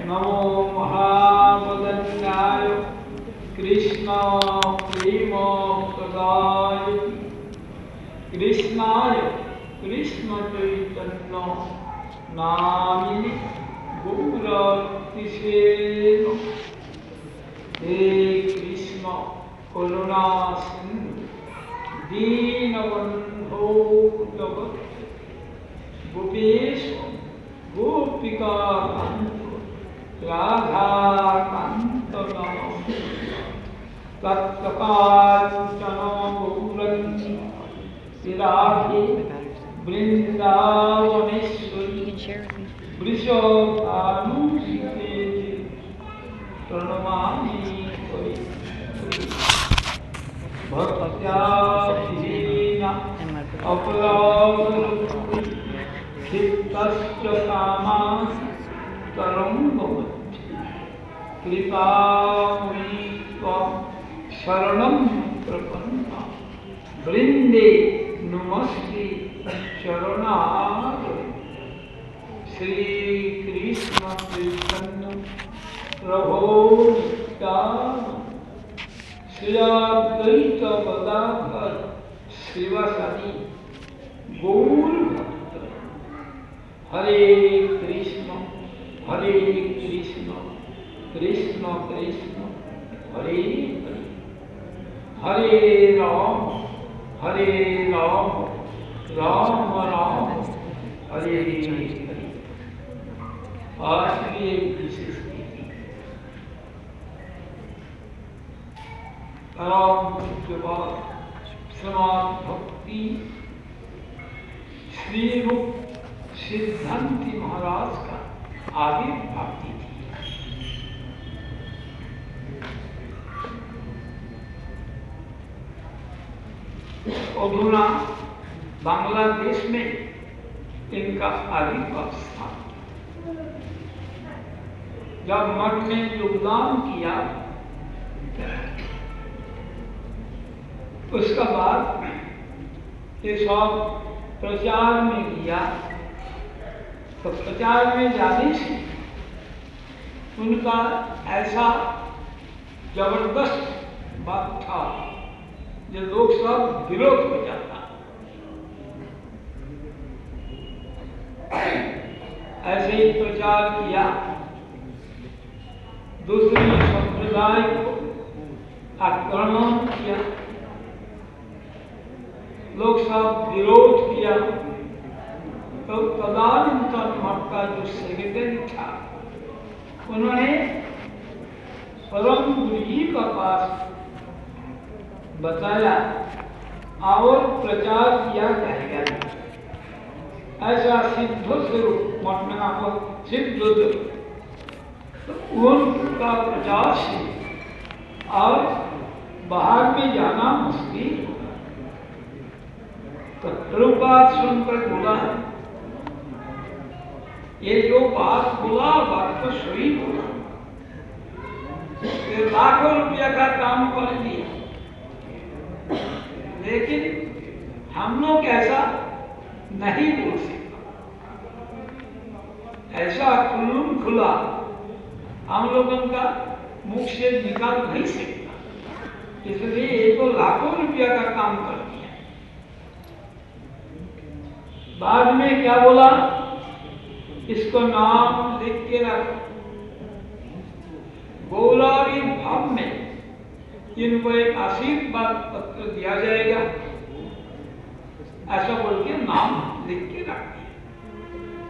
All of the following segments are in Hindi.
नमो महावदन्याय कृष्ण प्रेमप्रदाय कृष्णाय कृष्ण चैतन्य नामिने गौरतिसे हे कृष्ण करुणा सिंधु दीनबन्धो जगत् गोपेश गोपिका कांत राधा कांत तत्कांचन गौरंगी राधे वृंदावनेश्वरी वृषभानुसुते प्रणमामि भक्त्या विहीना अपराधरूपी क्षिप्तस्य कामांसि तरङ्गमध्य कृपामुनि त्वं शरणं प्रपन्ना वृन्दे नमस्ते चरणारविन्दे श्रीकृष्ण चैतन्य प्रभो नित्यानन्द श्री अद्वैत गदाधर श्रीवासादि गौर भक्त हरे कृष्ण कृष्ण कृष्ण हरे हरे राम राम राम हरे हरे। आज की एक विशेष तिथि परम पूज्यपाद श्रीमद् भक्ति श्री रूप सिद्धांति महाराज का आविर्भाव तिथि। अधुना बांग्लादेश में इनका आविर्भाव स्थान। जब मठ में योगदान किया उसका बाद ये सब प्रचार में किया, तो प्रचार में जाने से उनका ऐसा जबरदस्त बात था जो लोग सब विरोध हो जाता। ऐसे ही प्रचार किया, दूसरी संप्रदाय को आक्रमण किया, लोग सब विरोध किया। तो तदानंतर मठ का जो सेक्रेटरी था उन्होंने परम गुरु जी का पास बताया और प्रचार किया जाएगा। ऐसा सिद्ध स्वरूप मठ में आपको सिद्ध उनका प्रचार से और बाहर में जाना मुश्किल। तो प्रभुपाद सुनकर बोला, ये जो बात बोला बात तो सही बोला, लाखों रुपया का काम कर दिया, लेकिन हम लोग ऐसा नहीं बोल सकते। ऐसा खुल्लम खुला हम लोगों का मुख से निकाल नहीं सकता, इसलिए ये तो लाखों रुपया का काम कर दिया। बाद में क्या बोला, इसको नाम लिख के रखो, गौरावी भाव में इनको एक आशीर्वाद पत्र दिया जाएगा, ऐसा बोल के नाम लिख के रख दिया।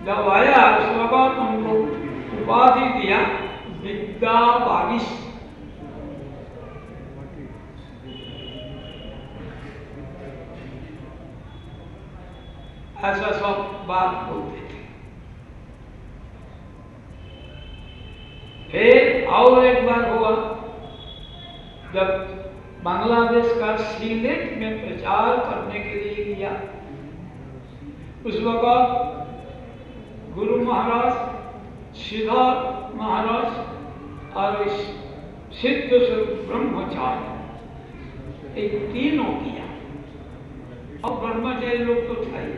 जब आया उस वक्त उनको उपाधि दिया विद्या बागिश। ऐसा सब बात बोलते थे। फिर और एक बार हुआ जब बांग्लादेश का सिलेट में प्रचार करने के लिए गया, उस वक्त गुरु महाराज, सिद्धार्थ महाराज और सिद्ध स्वरूप ब्रह्मचारी एक तीनों किया। और ब्रह्मचारी लोग तो था ही,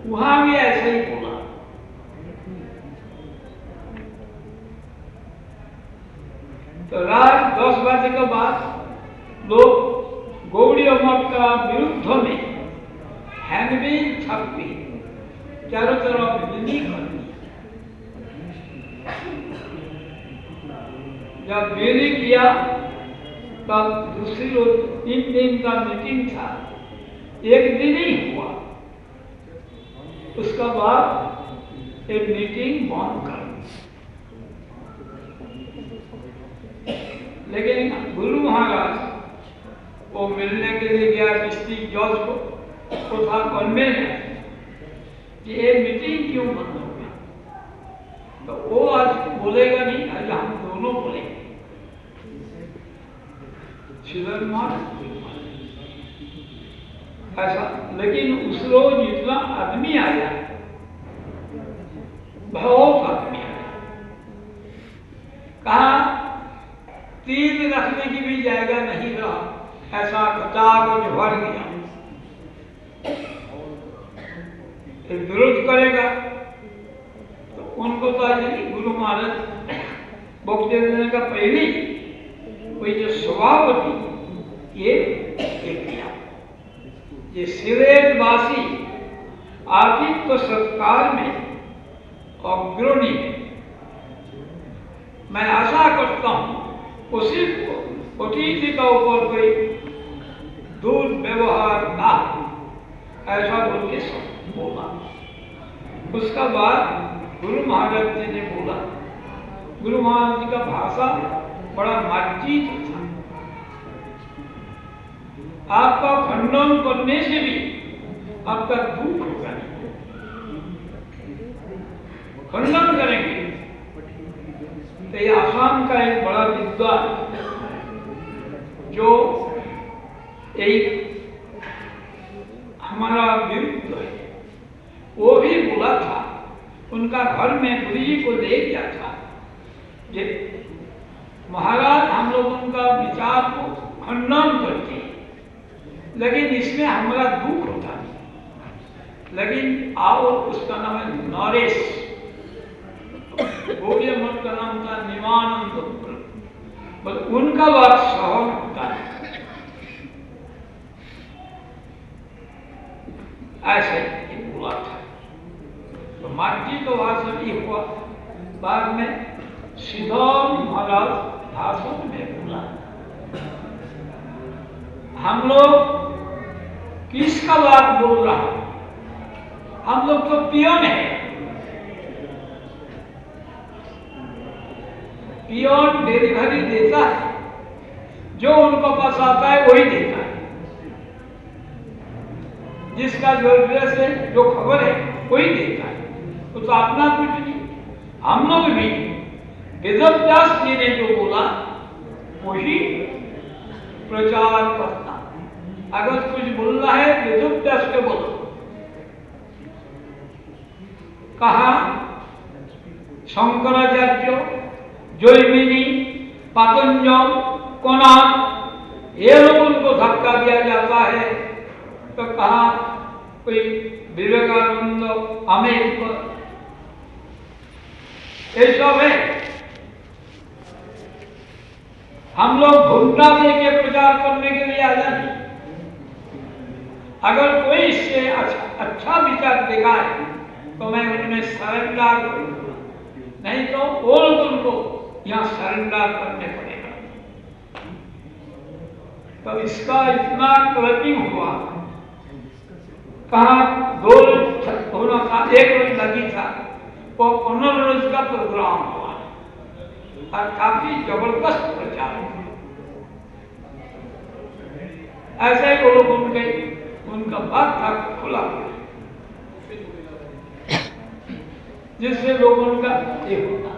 वहां भी ऐसा ही बोला। तो रात 10 बजे के बाद लोग गौड़ीय मठ का विरुद्ध में हैंडबिल छापी चारों तरफ बिजली कर दी। जब बिजली किया तब दूसरी रोज 3 दिन का मीटिंग था, एक दिन ही हुआ, उसका बाद एक मीटिंग बंद कर दी। लेकिन गुरु महाराज वो मिलने के लिए गया डिस्ट्रिक्ट जज को था कॉन्वेंट कि ये मीटिंग क्यों बंद हो गया। तो वो आज बोलेगा नहीं, आज हम दोनों बोलेंगे, श्रीधर महाराज ऐसा। लेकिन उस रोज इतना आदमी आया, बहुत आदमी आया, कहा तीर रखने की भी जगह नहीं रहा, ऐसा खचाखच भर गया। विरोध करेगा तो उनको तो नहीं, गुरु महाराज वक्तव्य देने का पहले कोई जो स्वभाव थी ये किया। ये सिलेटवासी आतिथ्य सत्कार में अग्रणी है। मैं आशा करता हूं उसी अतिथि का ऊपर कोई दुर्व्यवहार ना, ऐसा बोल के बोला। उसका बाद गुरु महाराज जी ने बोला, गुरु महाराज जी का भाषा बड़ा मार्जित था। आपका खंडन करने से भी आपका दुख होगा, खंडन करेंगे तो ये आसाम का एक बड़ा विद्वान जो एक हमारा विरुद्ध है, वो भी बोला था, उनका घर में गुरु जी को ले गया था, ये महाराज हम लोग उनका विचार को खंडन करते हैं, लेकिन इसमें हमारा दुख होता है। लेकिन आओ, उसका नाम है नरेश, गौड़ीय मठ का नाम था निवानंद, बस उनका बात सहन होता है। ऐसे ही बोला था। तो माटी तो भाषण ही हुआ, बाद में सिद्धार्थ महाराज भाषण में बोला, हम लोग किसका बात बोल रहा है, हम लोग तो पियोन है, पियोन डिलीवरी देता है, जो उनको पास आता है वही देता है, जिसका जो ड्रेस है, जो खबर है वही देता है, तो अपना कुछ नहीं। हम लोग भी वेदव्यास जी ने जो बोला वही प्रचार करना। अगर कुछ बोलना है वेदव्यास के बोलो। कहा शंकराचार्य, जैमिनी, पतंजल, कोणार्क, ये लोग उनको धक्का दिया जाता है, तो कहा कोई विवेकानंद, अम्बेडकर, ये सब है। हम लोग घुमना दे के प्रचार करने के लिए आया नहीं। अगर कोई इससे अच्छा विचार दिखाए तो मैं उनमें सरेंडर करूंगा, नहीं तो वो लोग उनको यहाँ सरेंडर करने पड़ेगा। तो इसका इतना क्लबिंग हुआ, कहा 2 रोज होना था, 1 रोज लगी था, वो 15 रोज का प्रोग्राम हुआ और काफी जबरदस्त प्रचार हुआ। ऐसे ही वो लोग उनका बात था खुला, जिससे लोग उनका ये होता।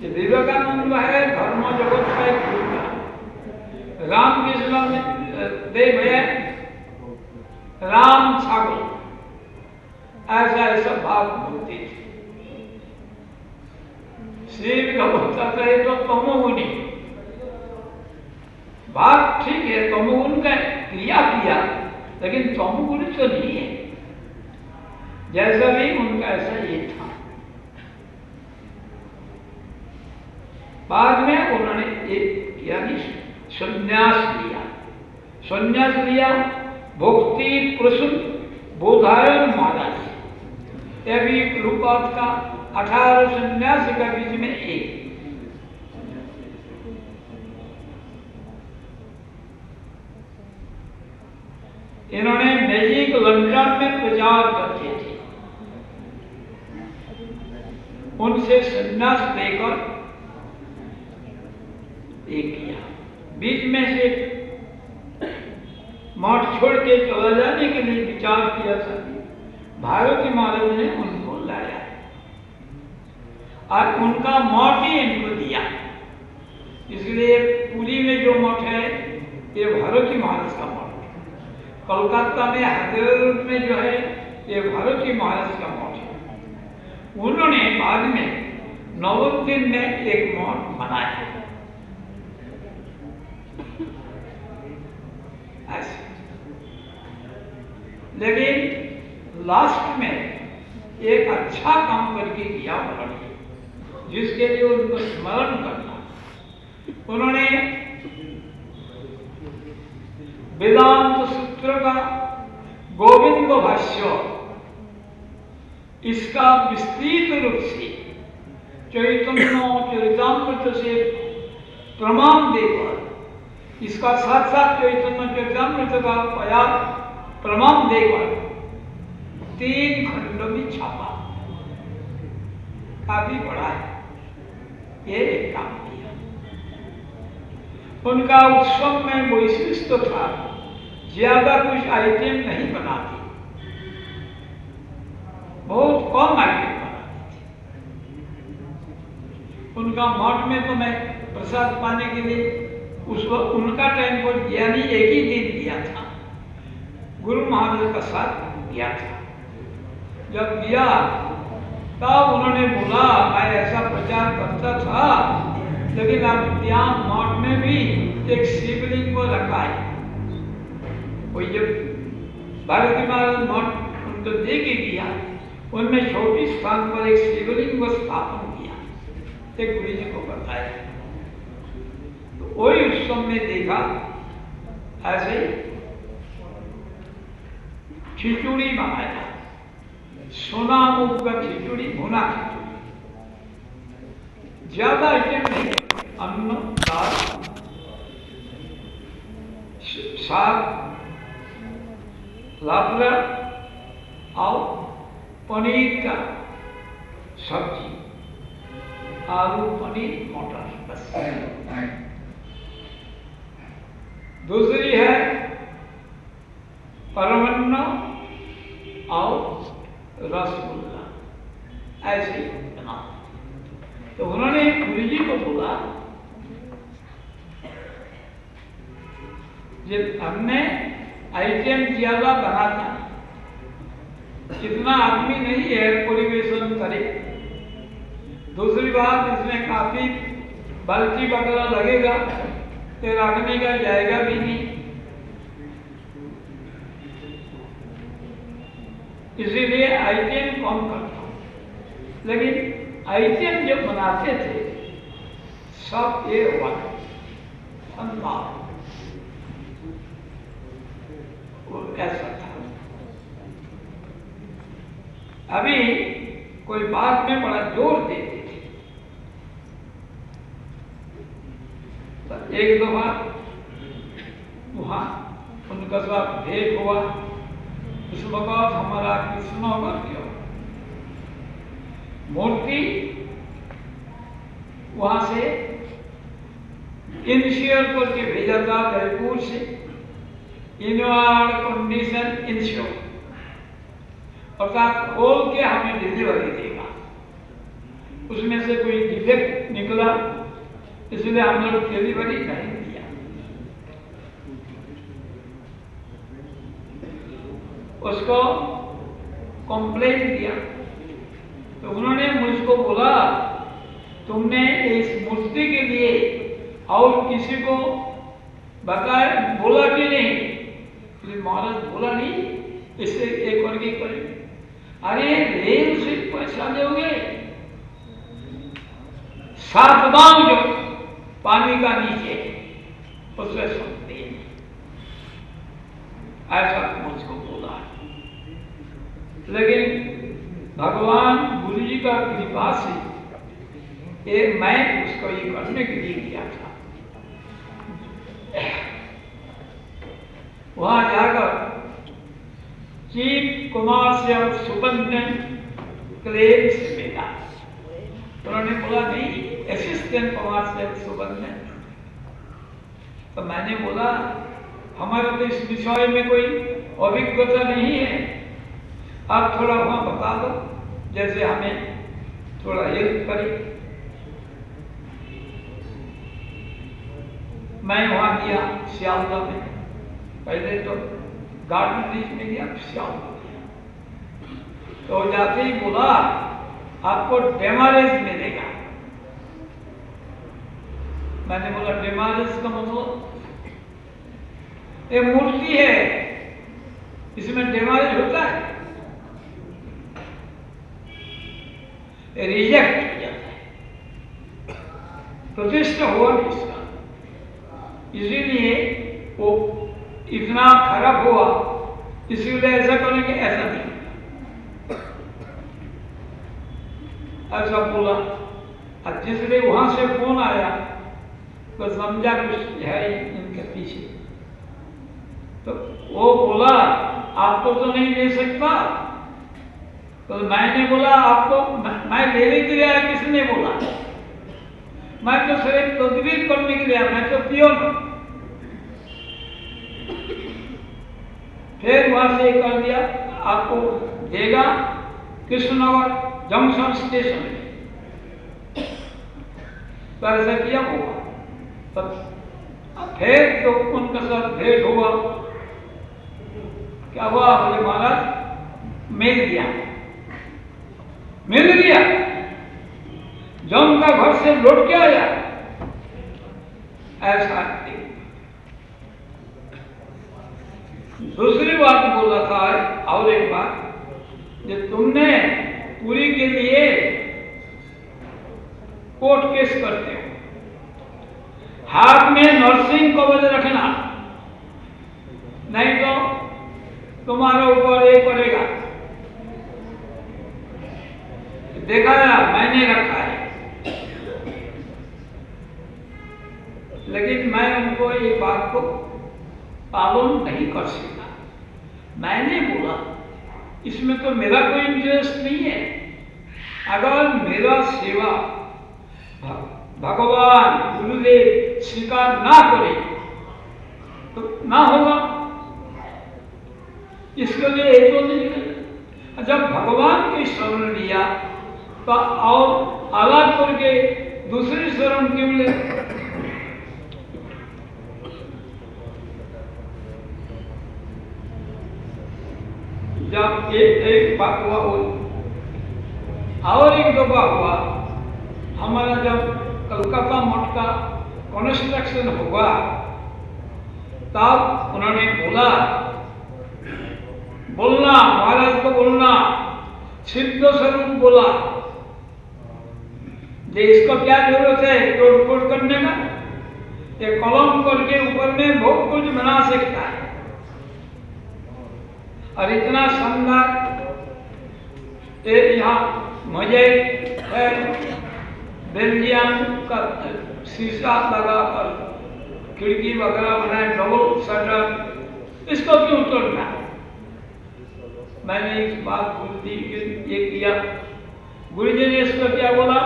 ये विवेकानंद है धर्म जगत का एक गुरु, रामकृष्ण देव है राम छागल, ऐसा ऐसा बात होती थी। श्री भगवता कहे तो तमोगुनी, बात ठीक है, तमोगुण का क्रिया किया, लेकिन तमोगुण तो नहीं है। जैसा भी उनका ऐसा ये था। बाद में उन्होंने एक यानी संन्यास लिया। संन्यास लिया भक्ति प्रसून बोधायन महाराज। यह भी प्रभुपाद का 18 संन्यास के बीच में एक। इन्होंने मैजिक लंदन में प्रचार करते थे, उनसे संन्यास लेकर एक किया। बीच में से मठ छोड़ के चला जाने के लिए विचार किया था। भारती महाराज ने उनको लाया और उनका मठ ही इनको दिया। इसलिए पुरी में जो मठ है ये भारती महाराज का मठ, कोलकाता में हैदराबाद में जो है ये भारती महाराज का मठ है। उन्होंने बाद में नवोद्दीन में एक मठ बनाया। लेकिन लास्ट में एक अच्छा काम करके किया उन्होंने, जिसके लिए उनको स्मरण करना। उन्होंने वेदांत सूत्र का गोविंद भाष्य इसका विस्तृत रूप से चैतन्य चरितामृत से प्रमाण देकर, इसका साथ साथ चैतन्य चरितामृत का प्रमाण देकर 3 खंडों में छापा। काफी बड़ा है, ये एक काम किया। उनका उत्सव में वैशिष्ट था, ज्यादा कुछ आइटम नहीं बनाते, बहुत कम आइटम बनाते थे। उनका मठ में तो मैं प्रसाद पाने के लिए उस वक्त उनका टाइम पर यानी एक ही दिन दिया था, गुरु महाराज का साथ दिया था। जब दिया तब उन्होंने बोला मैं ऐसा प्रचार करता था, लेकिन अब यहाँ मठ में भी एक शिवलिंग को रखा है। वही जब भारती महाराज मठ उनको दे के दिया, उनमें छोटी स्थान पर एक शिवलिंग को स्थापन किया, एक गुरु जी को बताया। तो वही उत्सव में देखा ऐसे खिचड़ी बनाया, सोना मूंग का खिचड़ी, भुना खिचड़ी, ज्यादा आइटम नहीं, अन्न, दाल, साग, लापरा और पनीर का सब्जी, आलू पनीर मटर, बस। दूसरी है परमन्न और रसगुल्ला, ऐसे बना। तो उन्होंने गुरु जी को बोला, जब हमने आइटम ज्यादा बनाता, इतना आदमी नहीं है परिवेशन करे। दूसरी बात, इसमें काफी बाल्टी वगैरह लगेगा, तो रखने का जाएगा भी नहीं, इसीलिए आइटम कम करता हूं। लेकिन आइटम जब बनाते थे सब ये अनुमान ऐसा था। अभी कोई बात में बड़ा जोर देते थे। तो एक दफा वहां उनका साथ भेंट हुआ, उस वक्त हमारा कृष्णनगर क्यों मूर्ति वहां से इंश्योर करके भेजा था जयपुर से, इनवार्ड कंडीशन इंश्योर, अर्थात खोल के हमें डिलीवरी देगा। उसमें से कोई डिफेक्ट निकला, इसलिए हम लोग डिलीवरी नहीं दिया। उसको कंप्लेंट दिया, तो उन्होंने मुझको बोला तुमने इस मूर्ति के लिए और किसी को बताया, बोला कि नहीं? महाराज बोला नहीं, इससे एक वर्गीकरण करें। अरे रेल से पैसा दोगे, 7 दाम जो पानी का नीचे उससे सुनते नहीं, ऐसा मुझको बोला। लेकिन भगवान गुरु जी का कृपा से ये मैं उसको ये करने के लिए किया था। वहां जाकर चीफ कुमार से और सुपरिटेंडेंट क्लेम से मिला। उन्होंने बोला नहीं, असिस्टेंट कुमार से और सुपरिटेंडेंट। तो मैंने बोला हमारे तो इस विषय में कोई अभिज्ञता नहीं है, आप थोड़ा वहां बता दो, जैसे हमें थोड़ा हेल्प करे। मैं वहां गया सियालदा में, पहले तो गार्डन ब्रिज में गया, सियालदा गया। तो जाते ही बोला आपको डेमारेज मिलेगा। मैंने बोला डेमारेज का मतलब? ये मूर्ति है, इसमें डेमारेज होता है? रिजेक्ट किया जाता है, प्रतिष्ठा हुआ नहीं इसका, इसीलिए वो इतना खराब हुआ, इसीलिए ऐसा करेंगे, ऐसा नहीं। ऐसा बोला। अब जिसलिए वहां से फोन आया तो समझा कुछ है इनके पीछे। तो वो बोला आपको तो नहीं दे सकता। तो मैंने बोला आपको मैं लेने के लिए आया, किसने बोला? मैं तो सिर्फ तदबीर करने के लिए आया, मैं तो पियोन। फिर वहां से कर दिया, आपको देगा कृष्णनगर जंक्शन स्टेशन में। तो ऐसा किया होगा। तब फिर तो उनका साथ भेंट हुआ। क्या हुआ? बोले महाराज मिल गया, मिल गया। जम का घर से लौट के आया, ऐसा। दूसरी बात बोला था, और एक बात, जो तुमने पूरी के लिए कोर्ट केस करते हो, हाथ में नर्सिंग कवच रखना, नहीं तो तुम्हारे ऊपर ये पड़ेगा। देखा है, मैंने रखा है। लेकिन मैं उनको ये बात को पालन नहीं कर सकता। मैंने बोला इसमें तो मेरा कोई इंटरेस्ट नहीं है। अगर मेरा सेवा भगवान गुरुदेव स्वीकार ना करे तो ना होगा, इसके लिए एक तो नहीं है। जब भगवान की शरण लिया तो और अलग करके दूसरी शरण क्यों ले? जब एक बात हुआ, और एक दफा हुआ, हमारा जब कलकत्ता मठ का कंस्ट्रक्शन हुआ, तब उन्होंने बोलना महाराज को बोलना, सिद्ध स्वरूप बोला, जे इसको क्या जरूरत है तोड़ करने का? ये कलम करके ऊपर में बहुत कुछ बना सकता है। और इतना शानदार यहाँ मुझे बेल्जियम का शीशा लगाकर खिड़की वगैरह बनाए, डबल शटर, इसको क्यों तोड़ना? मैंने इस बात को ये किया। गुरुजी ने इसको क्या बोला?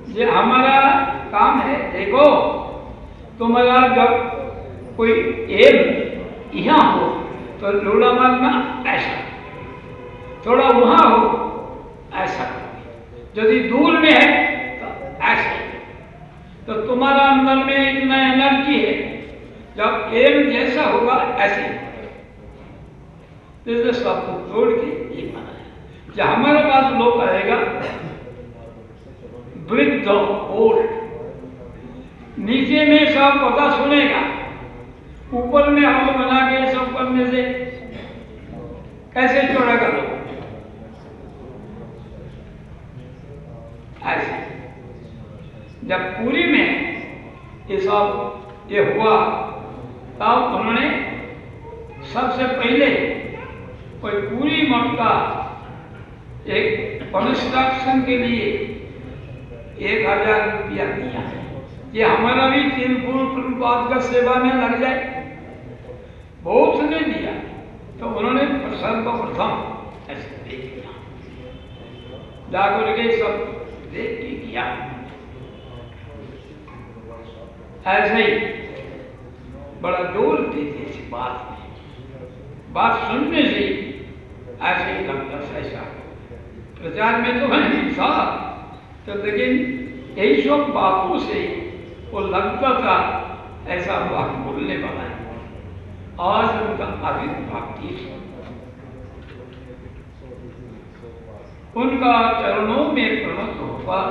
ये हमारा काम है, देखो तुम्हारा जब कोई एम यहाँ हो तो लोड़ा मारना ऐसा, थोड़ा वहां हो ऐसा, यदि दूर में है तो ऐसा। तो तुम्हारा अंदर में इतना एनर्जी है, जब एम जैसा होगा ऐसे, तो सबको तोड़ के ये माना है। जब हमारे पास लोग आएगा वृद्ध ओल्ड, नीचे में सब पता सुनेगा, ऊपर में हम बना के सब करने से कैसे छोड़ेगा लोग? ऐसे जब पुरी में ये सब ये हुआ तब उन्होंने सबसे पहले कोई पूरी मठ का एक कंस्ट्रक्शन के लिए 1000 रुपया दिया। ये हमारा भी तिरुपुर प्रभुपाद का सेवा में लग जाए, बहुत ने दिया। तो उन्होंने सर्वप्रथम ऐसे दे दिया, जाकर के सब देख के किया। ऐसे ही बड़ा जोर देते इस बात में, बात सुनने से ऐसे ही लगता ऐसा प्रचार में तो नहीं था, तो लेकिन यही सब बातों से वो लगता था ऐसा बात बोलने वाला है। आज उनका आविर्भाव उनका चरणों में प्रणत होकर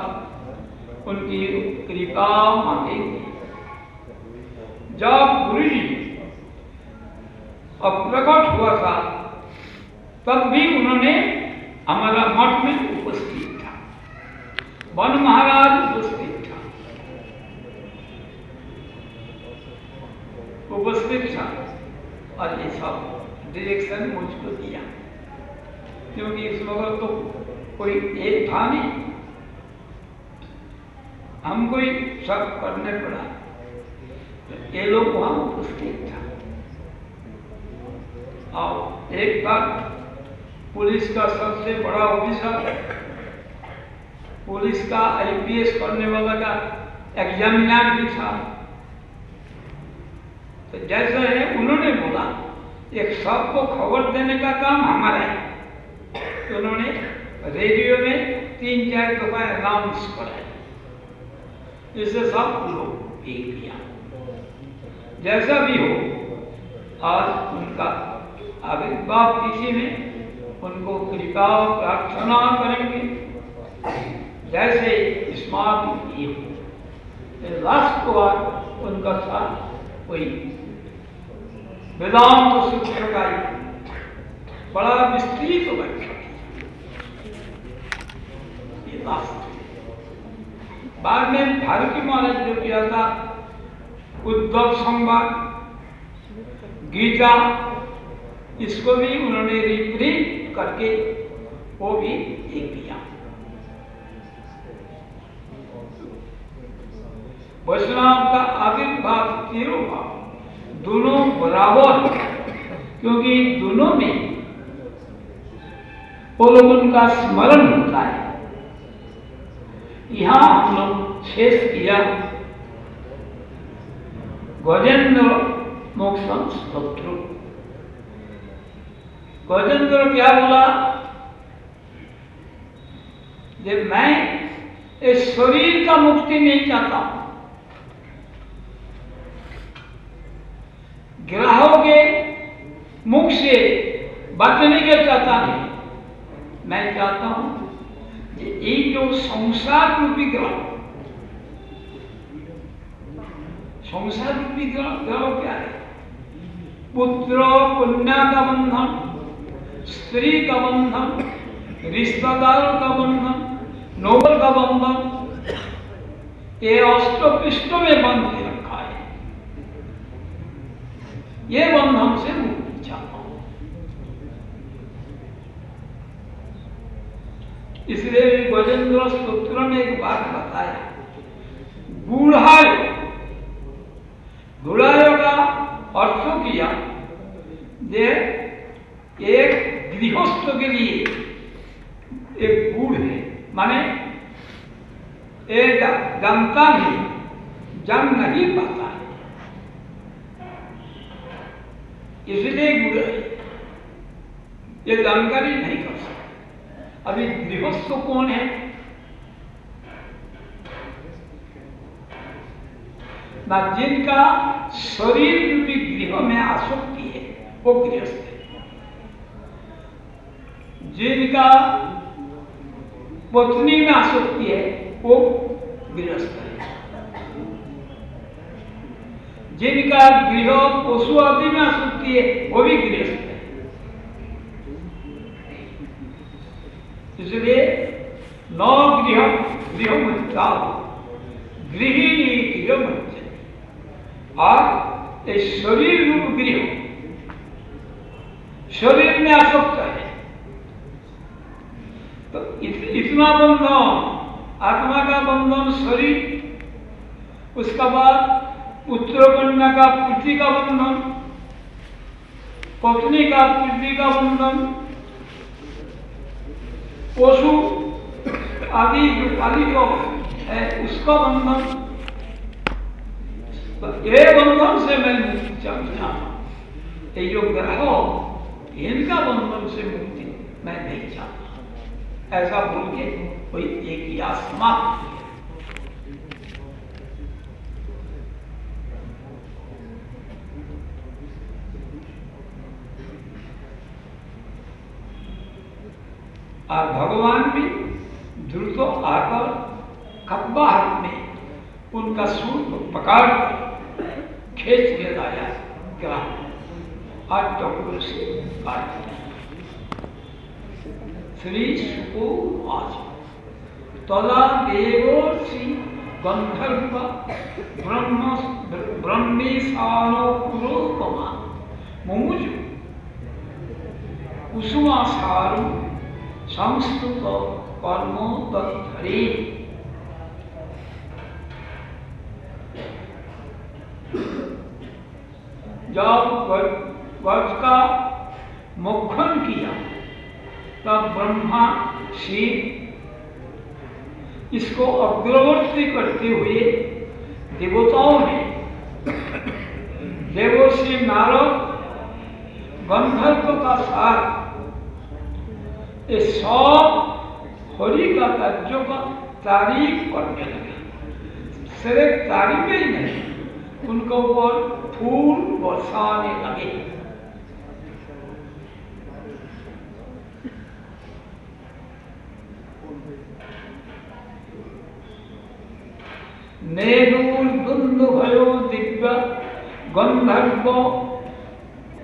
उनकी कृपा मांगेंगे। जब गुरु जी अब प्रकट हुआ था तब भी उन्होंने हमारा मठ में उपस्थित था, वन महाराज उपस्थित था और ये सब डायरेक्शन मुझको दिया, क्योंकि इस वक्त तो कोई एक था नहीं, हमको ही सब करने पड़ा। ये लोग वहां उपस्थित था और एक बार पुलिस का सबसे बड़ा ऑफिसर, पुलिस का IPS करने वाला का एग्जामिनर भी था। तो जैसा है उन्होंने बोला एक सबको खबर देने का काम हमारा है, तो उन्होंने रेडियो में 3-4 दफा अनाउंस कराया, इससे सब लोग देख लिया। जैसा भी हो आज उनका आविर्भाव तिथि में उनको कृपा प्रार्थना करेंगे, जैसे स्मार्ट लास्ट बार उनका था कोई वेदांत सूत्र का बड़ा विस्तृत व्याख्या, ये लास्ट। बाद में भारती महाराज जो किया था उद्धव संवाद, गीता, इसको भी उन्होंने रिप्रिंट करके वो भी एक दिया। वैष्णव का आविर्भाव तिरुभाव दोनों बराबर, क्योंकि दोनों में वो लोग उनका स्मरण होता है। यहां हम लोग शेष किया गजेंद्र मोक्षम स्तोत्र। गजेंद्र क्या बोला, जब मैं इस शरीर का मुक्ति नहीं चाहता हूं, ग्रहों के मुख से बचने के चाहता नहीं, मैं चाहता हूं ये जो संसार रूपी ग्रह, संसार रूपी ग्रह क्या है, पुत्र कन्या का बंधन, स्त्री का बंधन, रिश्तेदारों का बंधन, नौकर का बंधन, ये अष्टपृष्ठ में बंध के रखा है। ये बंधन से मुक्ति चाहता हूं। इसलिए गजेंद्र स्तोत्र में एक बात बताया, गुढ़ाय का अर्थ किया जे एक गृहस्थ के लिए एक गुड़ है, माने एक जनता भी जन नहीं पाता है, इसलिए गुड़ है, ये जानकारी नहीं कर सकता। अभी गृहस्थ कौन है ना, जिनका शरीर रूपी गृह में आसक्ति है वो गृहस्थ है, जिनका पत्नी में आसक्ति है वो गृहस्थ है, जिनका गृह पशु आदि में आसक्ति है वो भी गृहस्थ है। इसलिए नौ गृह मत गृहिणी गृहमंजन, और ये शरीर रूप गृह शरीर में आसक्त है। तो इतना बंधन, आत्मा का बंधन शरीर, उसका बाद पुत्र कन्या का पृथ्वी का बंधन, पत्नी का पृथ्वी का बंधन, पशु आदि जो पालित है उसका बंधन। तो ये बंधन से मैं मुक्ति चाहता हूं। ये जो ग्रह इनका बंधन से मुक्ति मैं नहीं चाहता, ऐसा बोल के कोई एक या समाप्त। और भगवान भी द्रुत आकर कब्बाहट में उनका सूर को पकड़ खींच के लाया ग्रह और चक्र से काट दिया। श्री सुकुवाच तदा देवर्षि गंधर्व ब्रह्मेशानो पुरोपमा मुमुजु कुसुमासारु संस्तुत कर्मो तत्धरे। जब वज्र का मुखन किया तब ब्रह्मा शिव इसको अग्रवर्ती करते हुए देवताओं ने, देवर्षि नारद गंधर्व का साथ ये सब हरि का तत्व का तारीफ करने लगे। सिर्फ तारीफ ही नहीं, उनके ऊपर फूल बरसाने लगे। नेदुर्दुन्दुभयो दिव्य गंधर्व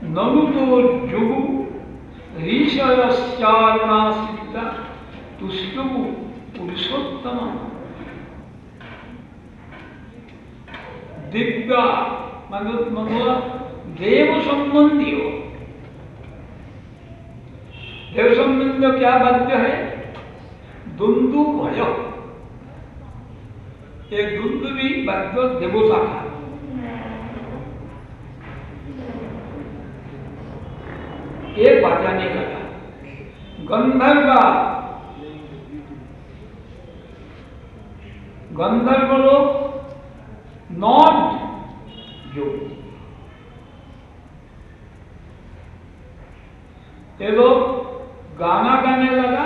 ननुतो जुगु ऋषयश्चारुणा सिद्ध तुष्टु पुरुषोत्तम। दिव्य मतलब देव संबंधी हो। देव संबंधी क्या वाद्य है? दुन्दुभय, एक दुन्दुभी वाद्य देवता का। ये बजाने लगा। गंधर्व लोग नॉट जो ये लोग गाना गाने लगा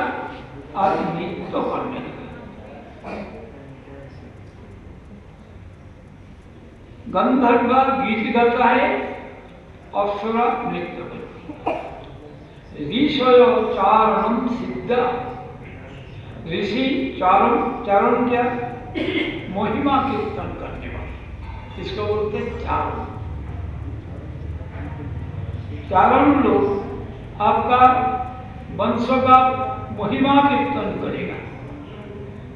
और नृत्य करने लगा। गंधर्व गीत गाता है, अप्सरा नृत्य करती है। ऋषय चारणम सिद्ध, ऋषि चारण क्या? महिमा कीर्तन करने वाले, इसको बोलते हैं चारण। चारण लोग आपका वंश का महिमा कीर्तन करेगा।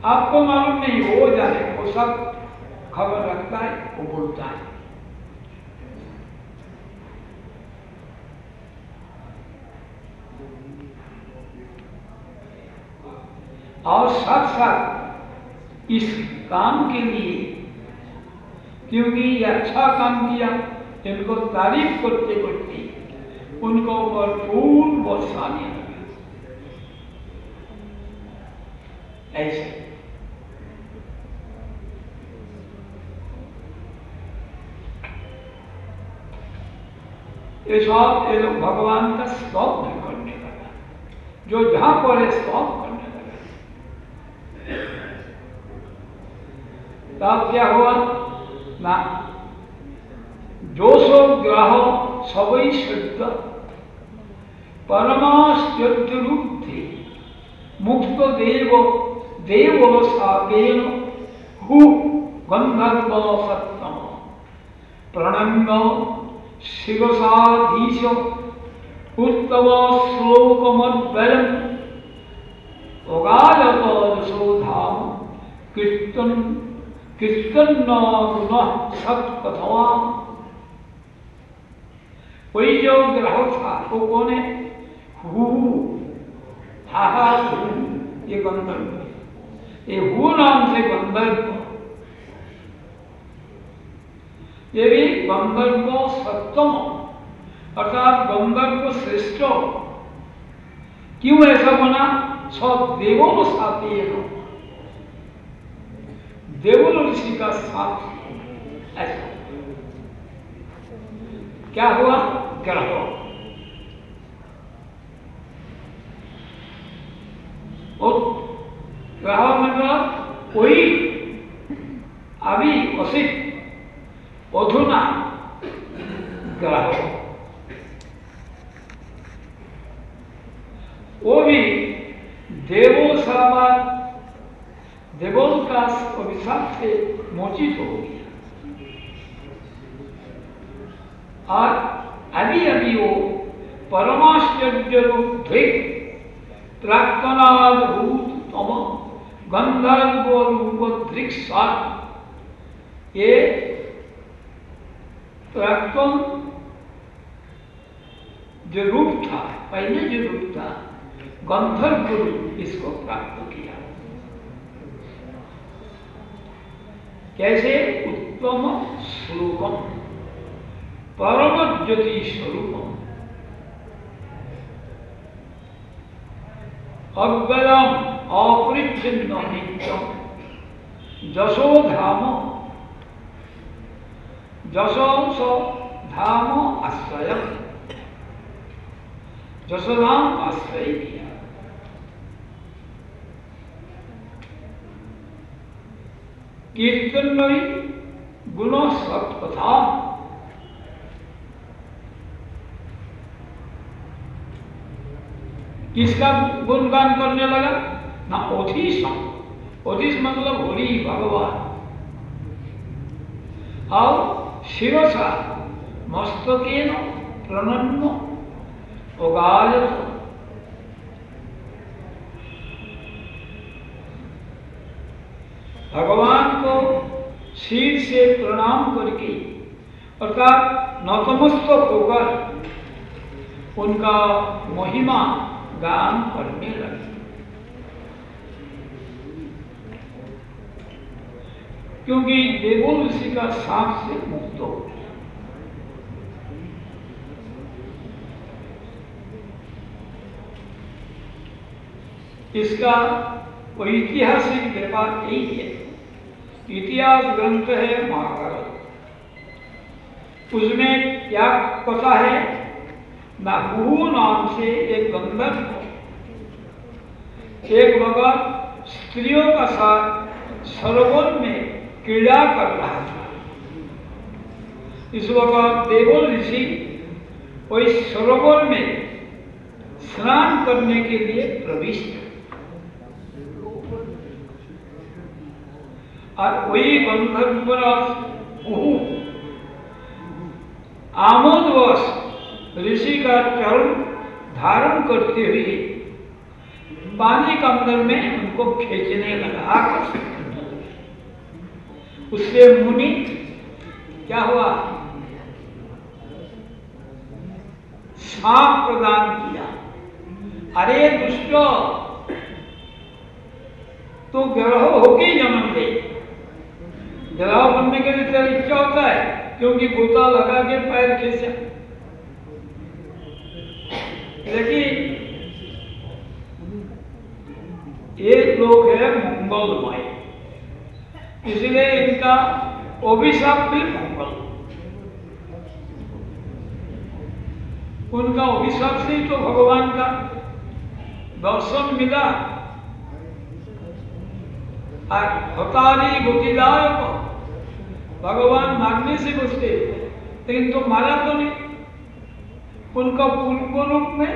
आपको मालूम नहीं, वो जाने, वो सब खबर रखता है, वो बोलता है। और साथ साथ इस काम के लिए, क्योंकि ये अच्छा काम किया, इनको तारीफ करते करते उनको ऊपर फूल बरसाने लगा। ऐसे ये सब ये लोग भगवान का स्तोत्र करने लगा। जो जहां पर है स्तोत्र करने लगा। तब क्या हुआ ना, जो सो ग्रह सबई शुद्ध परमाश्चर्य रूप थे मुक्त देव साकेन हु गंधर्व सत्तम प्रणम्य शिवसाधीश उत्तम श्लोकमद्वयम् ओगालत यशोधाम कीर्तन कीर्तन सत कथवा। वही जो ग्रह था वो कौन है? हु, हा हा हु, ये गंधर्व। ये हु नाम से गंधर्व, ये भी गंधर्व सप्तम अर्थात गंधर्व श्रेष्ठ। क्यों ऐसा बना? सब देवों साथी है, देवों ऋषि का साथ। ऐसा क्या हुआ? ग्रह। और ग्रह मतलब कोई अभी असित अधुना ग्रह, वो भी देवों सामान देवों का अभिशाप से मोचित हो गया। और अभी अभी वो परमाश्चर्य रूप प्राक्तनाद भूत तम गंधर्व रूप दृक्सा, ये प्राक्तन जो रूप था, पहले जो रूप था गंधर्व रूप, इसको प्राप्त किया। कैसे? उत्तम स्वरूपम परम ज्योति स्वरूपम अव्ययम अपरिच्छिन्न नित्यम जशो धाम, जशो धाम आश्रय, जशोधाम आश्रय किया। कीर्तन गुण सत्कथा, किसका गुणगान करने लगा? ना ओथिस, ओथिस मतलब होरी भगवान। और शिरसा मस्तकेन प्रणन्न उगायत, भगवान को सिर से प्रणाम करके अर्थात नतमस्तक होकर उनका महिमा गान करने लगे। क्योंकि देवों ऋषि का साप से मुक्त हो गया। इसका ऐतिहासिक व्यापार यही है। इतिहास ग्रंथ है महाभारत, उसमें क्या कथा है? नाहू नाम से एक गंधर्व एक वक्त स्त्रियों का साथ सरोवर में क्रीड़ा कर रहा था। इस वक्त देवों ऋषि वही सरोवर में स्नान करने के लिए प्रविष्ट, और वही गंधर्वराज आमोदवश ऋषि का चरण धारण करते हुए पानी के अंदर में उनको खींचने लगा। उससे मुनि क्या हुआ? शाप प्रदान किया। अरे दुष्ट, तो ग्रह होके जन्म ले। ग्रह बनने के लिए तेरी इच्छा होता है, क्योंकि गोता लगा के पैर खींचा। लेकिन ये लोग है मंगलमय, इसलिए इनका अभिशाप भी मंगल। उनका अभिशाप से तो भगवान का दर्शन मिला। और हतारी गतिदायक, भगवान मारने से बचते, लेकिन तो मारा तो नहीं। उनका पूर्व रूप में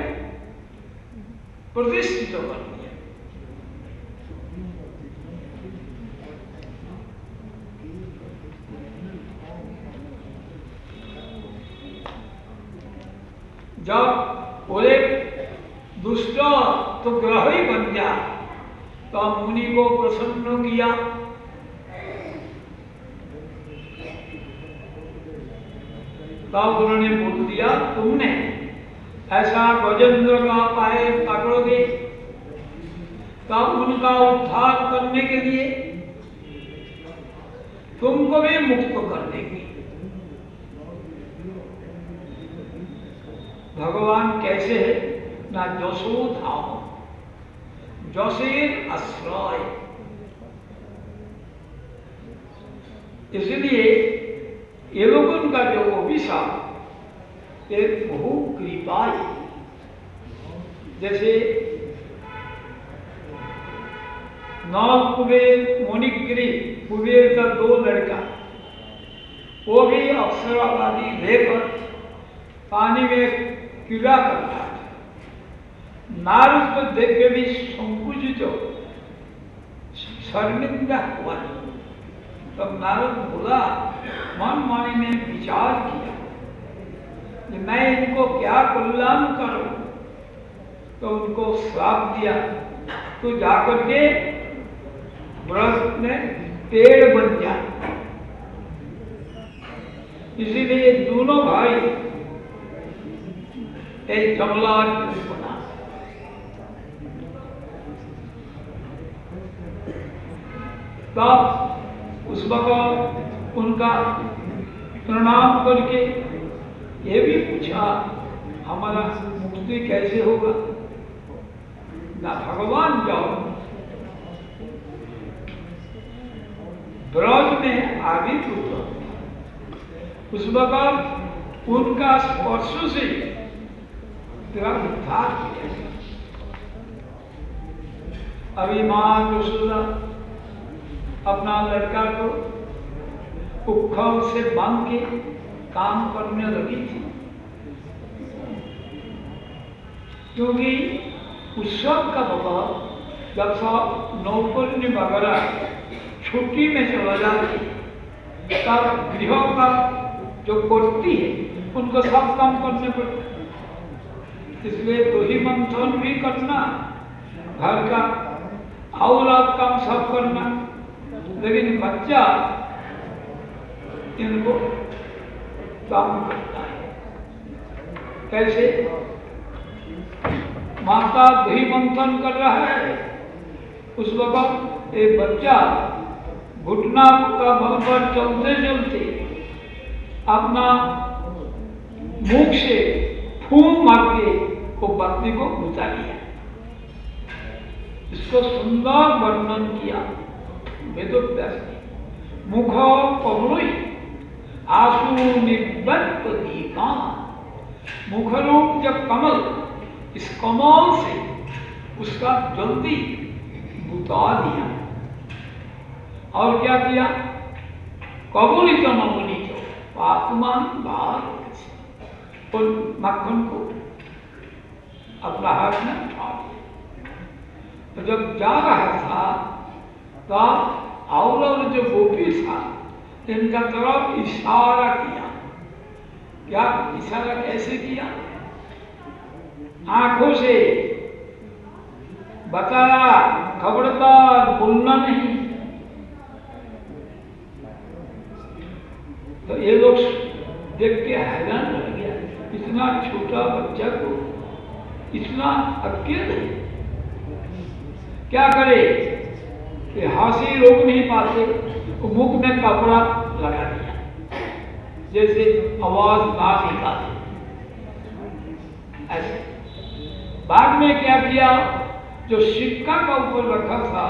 प्रतिष्ठित कर दिया। जब बोले दुष्ट तो ग्रह ही बन गया, तो मुनि को प्रसन्न किया। तब उन्होंने बोल दिया, तुमने ऐसा गजेंद्र का पाए पकड़ोगे तब उनका उद्धार करने के लिए तुमको भी मुक्त कर देंगे। भगवान कैसे है ना, जसो धाम जसेर आश्रय। इसलिए ये लोगों का जो अभिशाप एक बहु कृपा है। जैसे नल कुबेर मोनिगिरी कुबेर का 2 लड़का, वो भी अक्षरावादी लेकर पानी में कीड़ा करता था। नारद को देख के भी संकुचित शर्मिंदा हुआ। तब नारद बोला, मन माने ने विचार किया कि मैं इनको क्या कल्याण करूं, तो उनको श्राप दिया, तो जाकर के व्रत में पेड़ बन जा। इसीलिए दोनों भाई एक जंगलात बना। तब उस वक्त उनका प्रणाम करके ये भी पूछा, हमारा मुक्ति कैसे होगा ना, भगवान जाओ ब्रज में आगे टूटा। उस वक्त उनका स्पर्श से तेरा उद्धार किया। अभी मां यशोदा अपना लड़का को उखल से बांध के काम करने लगी थी, क्योंकि उत्सव का बाबा जब सब नौकरी वगैरह छुट्टी में चला जाती, तब गृह का जो करती है उनको सब काम करने पड़ते। इसलिए दही मंथन भी करना, घर का और काम सब करना, लेकिन बच्चा इनको काम करता है। कैसे? माता दही मंथन कर रहा है, उस वक्त एक बच्चा घुटना का बल पर चलते चलते अपना मुख से फूंक मार के वो बत्ती को बुझा लिया। इसको सुंदर वर्णन किया वेदव्यास ने। मुख कमलोई आंसू निवृत्त दीपा। मुखरूप जब कमल, इस कमल से उसका जल्दी बुता दिया। और क्या किया? कबूलित नवनीत आत्मान बाहर और मक्खन को अपना हाथ में उठा लिया। तो जब जा रहा था तब और जो गोपी था इनका तरफ इशारा किया। क्या इशारा कैसे किया? आंखों से बताया, खबरदार बोलना नहीं। तो ये लोग देख के हैरान रह गया, इतना छोटा बच्चा को इतना अकेले क्या करे कि हंसी रोक नहीं पाते, तो मुख में कपड़ा लगा दिया जैसे आवाज ना निकाले। ऐसे बाद में क्या किया, जो सिक्का का ऊपर रखा था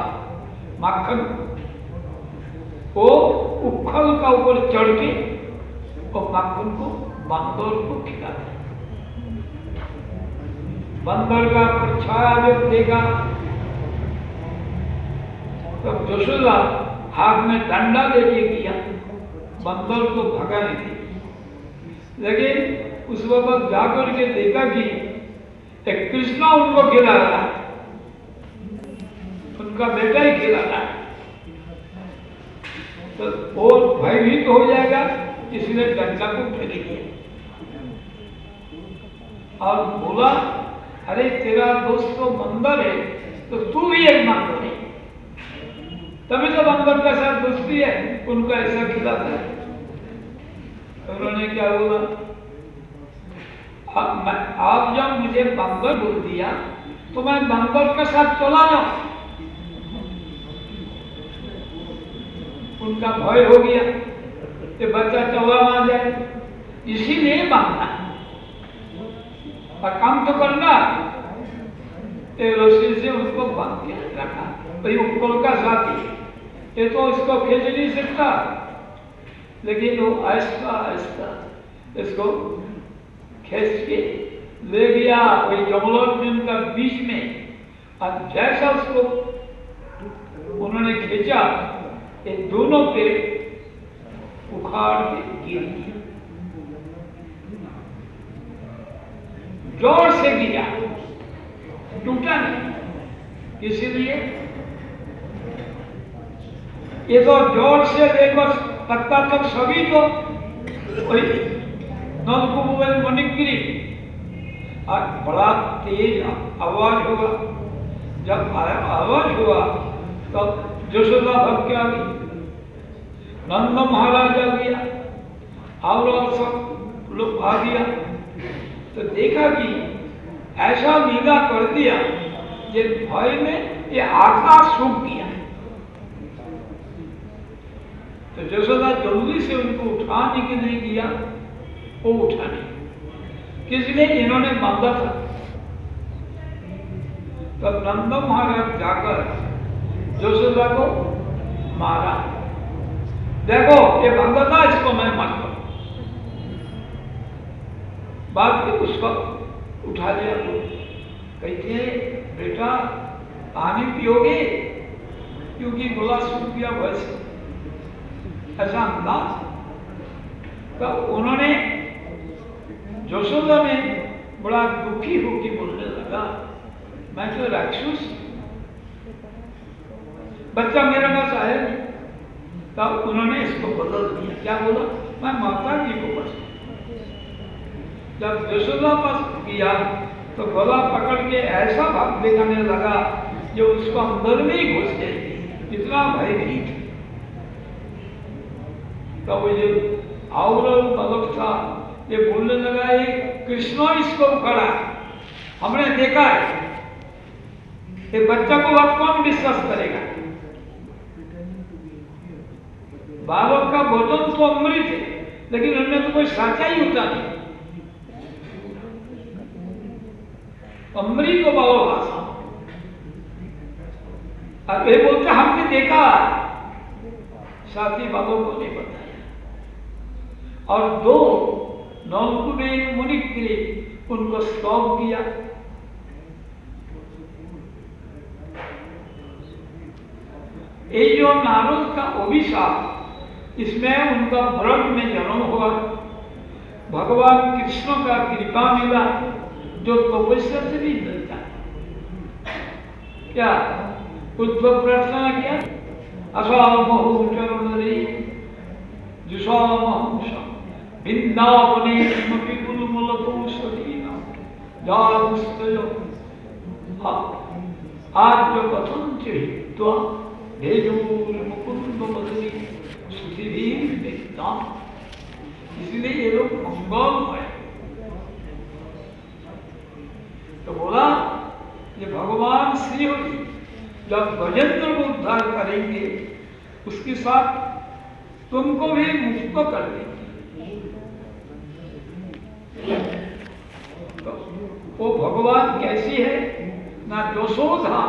माखन, वो उखल का ऊपर चढ़ के और माखन को बंदर को खिला दिया। बंदर का परछाया जब देखा तब यशोदा हाथ में डंडा लेके किया बंदर को भगाने के लिए। लेकिन उस वक्त जाकर के देखा कि एक कृष्णा उनको खिला रहा है, उनका बेटा ही खिला रहा है, तो और भयभीत हो जाएगा, इसलिए डंडा को फेंक दिया और बोला, अरे तेरा दोस्त तो बंदर है, तो तू भी एक बंदर है, तभी तो बंदर का साथ दोस्ती है, उनको ऐसा खिलाता है। तो उन्होंने क्या बोला, आप जब मुझे बंदर बोल दिया तो मैं बंदर के साथ चला जाऊं। उनका भय हो गया कि बच्चा चौवा आ जाए, इसीलिए बांधना और काम तो करना। रस्सी से उसको बांध के रखा। भाई उपकल का साथी, ये तो इसको खींच नहीं सकता, लेकिन वो आहिस्ता आहिस्ता इसको खींच के ले गया वही जंगलों का बीच में। और जैसा उसको उन्होंने खींचा, ये दोनों पेड़ उखाड़ के गिर गया, जोर से गिरा, टूटा नहीं। इसीलिए ये तो जोर से देखो पत्ता तक सभी तो वही नलकूप में मनिक गिरी और बड़ा तेज आवाज हुआ। जब आवाज हुआ तब यशोदा भग के आ गई, नंद महाराज आ गया और सब लोग आ गया। तो देखा कि ऐसा लीला कर दिया कि भय में ये आकाश सूख गया। तो यशोदा जल्दी से उनको उठाने के लिए किया, वो उठा नहीं। किसने? इन्होंने बांधा था। तब नंद महाराज जाकर यशोदा को मारा। देखो ये बांधा था, इसको मैं मारता हूं। बाद में उसको उठा लिया। कहते बेटा पानी पियोगे? क्योंकि गला सूख गया वैसे, ऐसा अंदाज। तो उन्होंने यशोदा ने बड़ा दुखी होकर बोलने लगा, मैं तो राक्षस, बच्चा मेरे पास आया नहीं। तब उन्होंने इसको बदल दिया। क्या बोला? मैं माता जी को बस। जब यशोदा पास किया तो गला पकड़ के ऐसा भाग दिखाने लगा जो उसको अंदर में ही घुस गई, इतना भयभीत। तब वो जो आवरण बालक था ये बोलने लगा, ये कृष्ण इसको उखाड़ा, हमने देखा है। ये बच्चा को अब कौन विश्वास करेगा? बालक का भोजन तो अमृत है, लेकिन उनमें तो कोई साचा ही होता नहीं। अमृत को बाबा भाषा, अब ये बोलते हमने देखा, साथी बाबा को नहीं बताया। और दो नौकुबेर मुनि के उनको सौंप दिया। ये जो नारद का अभिशाप, इसमें उनका व्रत में जन्म हुआ। भगवान कृष्ण का कृपा मिला जो तपस्या से भी मिलता। क्या उद्धव प्रार्थना किया? असामहु चरणरे जुषामहंसं वृंदावने स्मृति गुरुमूलतोषधीना जातुस्तयो आद्य कथं चित्वा भेजोर मुकुंद मधुरी सुधीर विद्याम। इसलिए ये लोग मंगलमय। तो बोला ये भगवान श्री हरि जब गजेंद्र को उद्धार करेंगे, उसके साथ तुमको भी मुक्त कर देंगे। तो वो भगवान कैसी है? ना यशोधा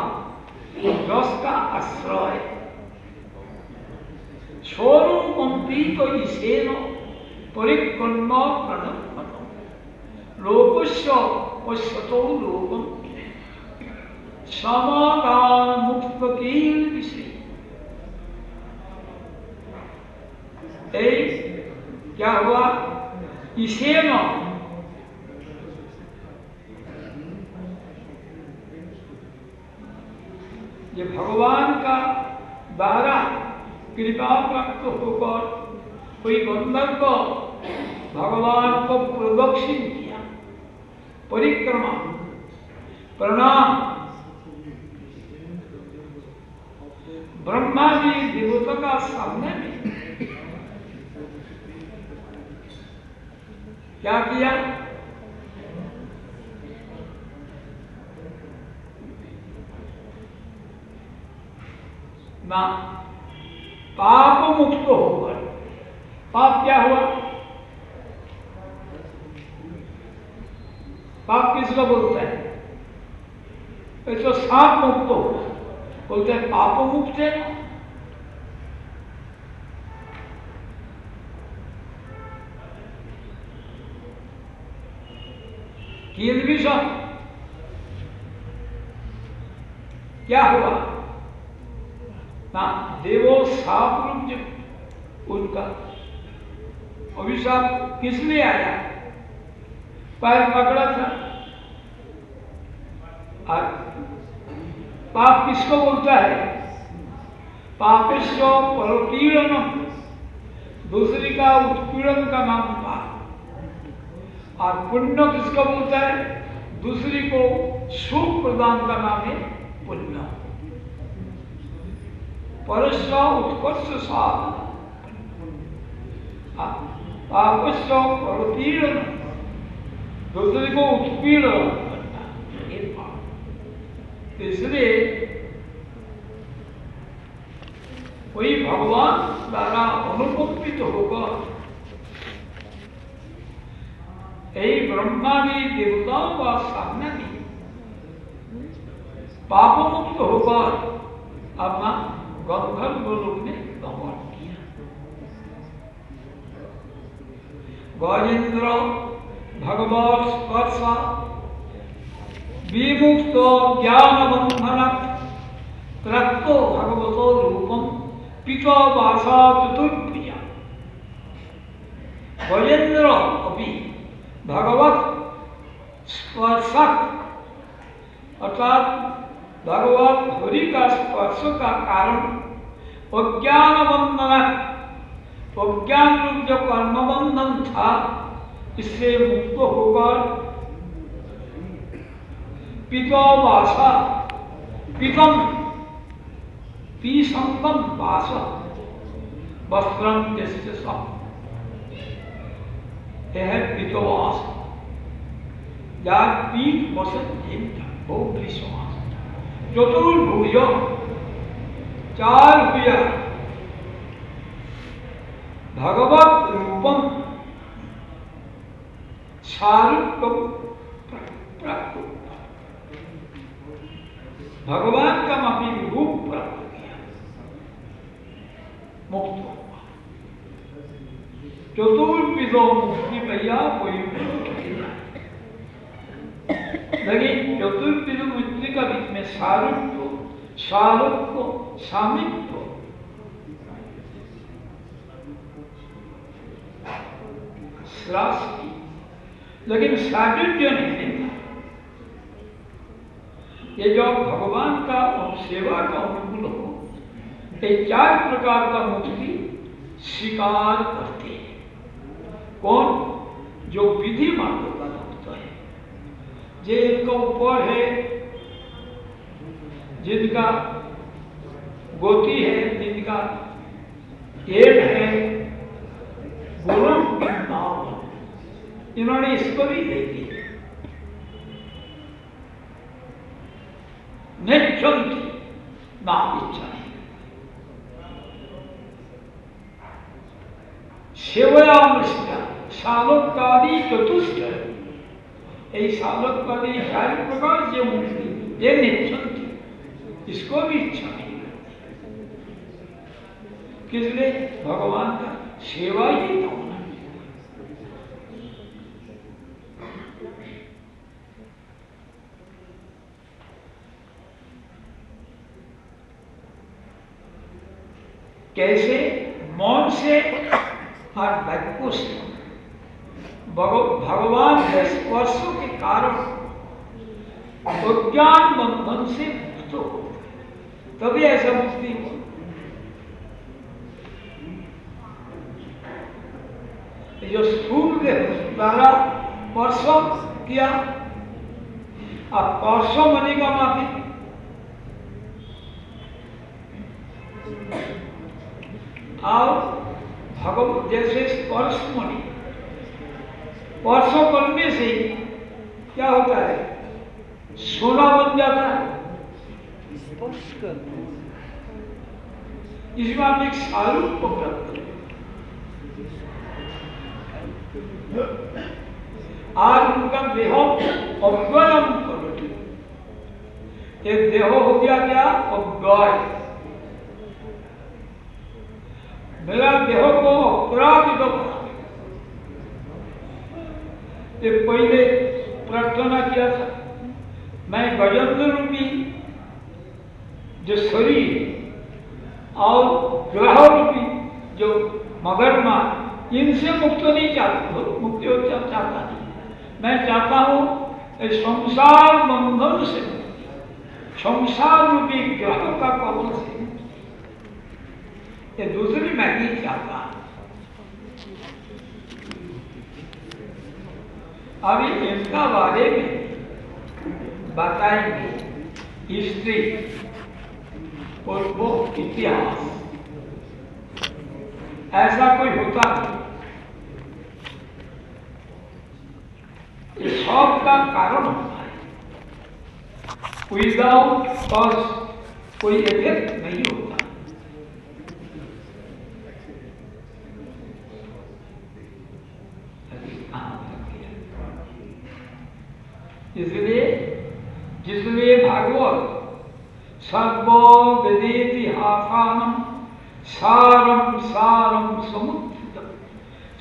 जस का आश्रय, स्वरूपी तो ईशेन परिक्रम प्रणम लोकस्य पश्यतो लोकम समाधान मुक्त कील विषय। क्या हुआ? ईशेन ये भगवान का द्वारा कृपा प्राप्त होकर कोई बंदर को भगवान को प्रदक्षिण किया, परिक्रमा, प्रणाम। ब्रह्मा जी देवता का सामने में क्या किया? ना पाप मुक्त होकर, पाप क्या हुआ? पाप किसको बोलता है? तो सांप मुक्त हुआ, बोलते हैं पाप मुक्त है ना। किलबिषम क्या हुआ ना? देवो साप रूप जो उनका अभिशाप किस लिए आया? पैर पकड़ा था। और पाप किसको बोलता है? पापेश्व परपीड़नम, दूसरी का उत्पीड़न का नाम पाप। और पुण्य किसको बोलता है? दूसरी को सुख प्रदान का नाम है पुण्य। परस्व उत्कर्ष साधन, पापस्व परपीड़न, दूसरे को उत्पीड़न करना, ये पाप। इसलिए कोई भगवान द्वारा अनुपस्थित होकर यही ब्रह्मादि देवताओं का सामने में पाप मुक्त होकर अपना गंधर्व लोक ने गमन किया। गजेंद्र भगवत स्पर्श विमुक्त ज्ञान बंधन त्रक्तो भगवतो रूपम पिता वासा चतुर्भुजा। गजेंद्र अभी भगवत स्पर्शक अर्थात भगवत हरि का स्पर्श का कारण अज्ञान बंधन, अज्ञान रूप जो कर्म बंधन था इससे मुक्त होकर पितो वासा, पितम पीसंकम वास वस्त्रम जैसे सब, यह है पितोवास। यार पीठ वसत देवता बहुत विश्वास चतुर्भुज, चार भुजा, भगवत रूपम शारूप प्राप्त, भगवान का अभी रूप प्राप्त किया, मुक्त हुआ। चतुर्विधो मुक्ति भैया कोई लेकिन चतुर्विध मुक्ति का बीच में सारूप्य, सारूप्य, सामिप्य, श्रास्ति, लेकिन साजुज्य नहीं देता। ये जो भगवान का सेवा का अनुकूल हो, ये चार प्रकार का मुक्ति स्वीकार करते हैं। कौन? जो विधि मार्ग का भक्त है, जिनका ऊपर है, जिनका गोती है, जिनका एड है, गुरु नाम, इन्होंने इसको भी दे दी। निश्चंती नाम इच्छा है, सेवयामृष्टा शालोकादि चतुष्ट, यही शालोकादि चार प्रकार से मुक्ति ये निश्चंती, इसको भी इच्छा नहीं करती। किसलिए? भगवान का सेवा ही होना। कैसे? मौन से और वाक्यों से भगवान के स्पर्श के कारण अज्ञान बंधन से मुक्त हो, तभी ऐसा मुक्ति हो। जो स्थूल द्वारा स्पर्श किया, अब स्पर्श मनी का माफी, और भगवत जैसे स्पर्श मणि, स्पर्श करने से क्या होता है? सोना बन जाता है। इसमें आप एक सारूप को प्राप्त करें। आज उनका देह अव्ययम करोगे, एक देह हो गया क्या? अव्यय। मेरा देह को अपराधित बना। ये पहले प्रार्थना किया था, मैं गजेंद्र रूपी जो शरीर और ग्रह रूपी जो मगरमच्छ, इनसे मुक्त नहीं चाहता, मुक्ति चाहता नहीं। मैं चाहता हूं संसार बंधन से, संसार रूपी ग्रह का कवल से, ये दूसरी मैं नहीं चाहता। अभी इनका बारे में बताएंगे हिस्ट्री और वो इतिहास। ऐसा कोई होता नहीं, इस सब का कारण होता है। विदाउट कॉज कोई इफेक्ट नहीं होता। इसलिए भागवत सर्व वेदेतिहासानम सारम सारम समुद्रितम,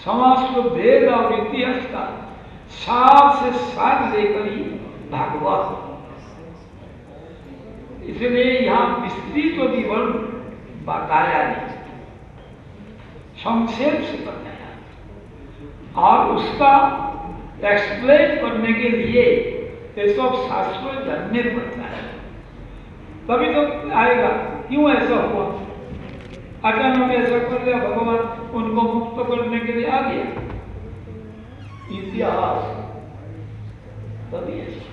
समस्त वेद और इतिहास का सार से सार लेकर ही भागवत। इसलिए यहाँ विस्तृत विवरण बताया नहीं, संक्षेप से बताया, और उसका एक्सप्लेन करने के लिए ये सब शास्त्रों जानने पड़ता है, तभी तो आएगा। क्यों ऐसा हुआ? अचानक ऐसा कर दिया, भगवान उनको मुक्त करने के लिए आ गया। इतिहास तभी ऐसा